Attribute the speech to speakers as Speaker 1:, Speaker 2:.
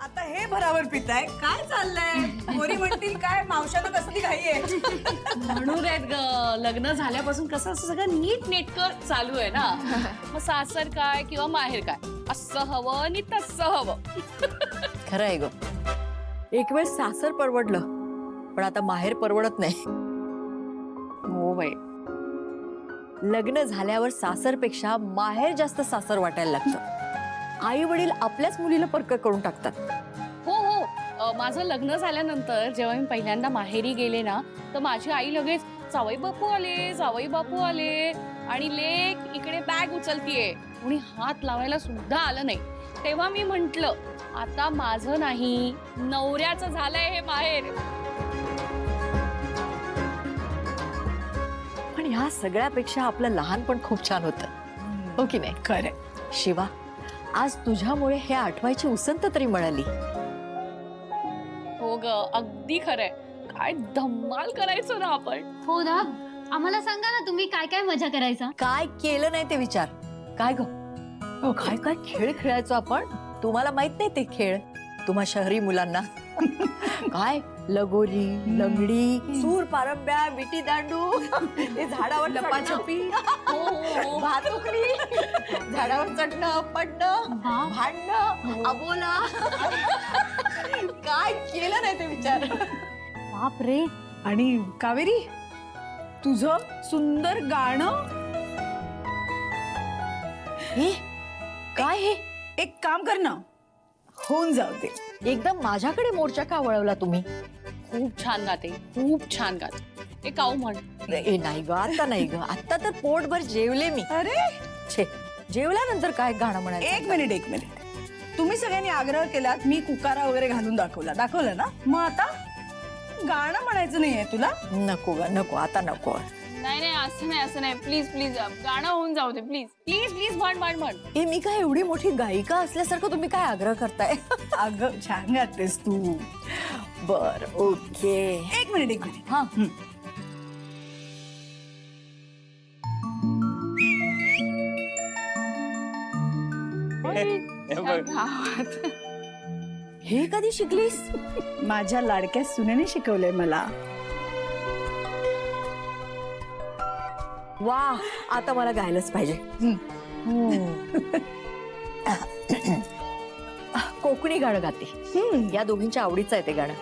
Speaker 1: आता हे भरावर पिताय काय चाललंय पोरी म्हणतील काय मावशानं कसली घाई आहे
Speaker 2: म्हणून आहेत ग लग्न झाल्यापासून कसं असं सगळं नीट नेटकं चालू आहे ना मग सासर काय किंवा माहेर काय असं हवं आणि तसं हवं.
Speaker 3: खरं आहे ग. एक वेळ सासर परवडलं पण आता माहेर परवडत नाही.
Speaker 2: हो बाई.
Speaker 3: लग्न झाल्यावर सासरपेक्षा माहेर जास्त सासर वाटायला लागतं. आई वडील आपल्याच मुलीला परक करून टाकतात.
Speaker 2: हो हो माझं लग्न झाल्यानंतर जेव्हा मी पहिल्यांदा माहेरी गेले ना तर माझी आई लगेच जावई बापू आले आणि लेक इकडे बॅग उचलतीये कोणी हात लावायला सुद्धा आलं नाही. तेव्हा मी म्हंटल आता माझं नाही नवऱ्याचं झालंय हे माहेर.
Speaker 3: पण ह्या सगळ्यापेक्षा आपलं लहानपण खूप छान होतं, हो की नाही?
Speaker 1: खरंय.
Speaker 3: शिवा, आज तुझ्यामुळे हे आठवायची उसंत तरी मिळाली.
Speaker 2: हो ग अगदी खरंय. काय धम्माल करायचो ना आपण.
Speaker 4: हो ना, आम्हाला सांगा ना तुम्ही काय काय मजा करायचा.
Speaker 3: काय केलं नाही ते विचार. काय ग काय काय खेळ खेळायचो आपण. तुम्हाला माहित नाही ते खेळ, तुम्हा शहरी मुलांना. काय लगोरी, लंगडी, सूर पारंब्या, विटी दांडू, ते झाडावर लपाछपी, भातुकली, झाडावर चढणं पडणं, भांडणं, अबोला. काय केलं नाही ते विचार.
Speaker 4: बाप रे.
Speaker 1: आणि कावेरी तुझं सुंदर गाणं.
Speaker 3: हे काय हे?
Speaker 1: एक काम कर ना, होऊन जाऊ दे.
Speaker 3: एकदम माझ्याकडे मोर्चा का वळवला तुम्ही?
Speaker 2: खूप छान गाते, खूप छान गाते. ते काऊ म्हण.
Speaker 3: ए नाही ग, आता नाही ग. आता तर पोटभर जेवले मी.
Speaker 1: अरे
Speaker 3: छे, जेवल्यानंतर काय गाणं म्हणायचं?
Speaker 1: एक मिनिट तुम्ही सगळ्यांनी आग्रह केलात, मी कुकारा वगैरे घालून दाखवलं ना, मग आता गाणं म्हणायचं नाहीये तुला?
Speaker 3: नको ग नको, आता नको.
Speaker 2: नाही असं नाही प्लीज गाणं होऊन जाऊ दे प्लीज प्लीज म्हण.
Speaker 3: ए मी काय एवढी मोठी गायिका असल्यासारखं तुम्ही काय आग्रह करताय?
Speaker 1: अगं छान गातेस तू.
Speaker 3: बर ओके.
Speaker 1: एक मिनिट
Speaker 3: हा. हे कधी शिकलीस?
Speaker 1: माझ्या लाडक्या सुनेने शिकवलंय मला.
Speaker 3: वा, आता मला गायलाच पाहिजे. कोकणी गाणं गाते. या दोघींच्या आवडीचं आहे ते गाणं.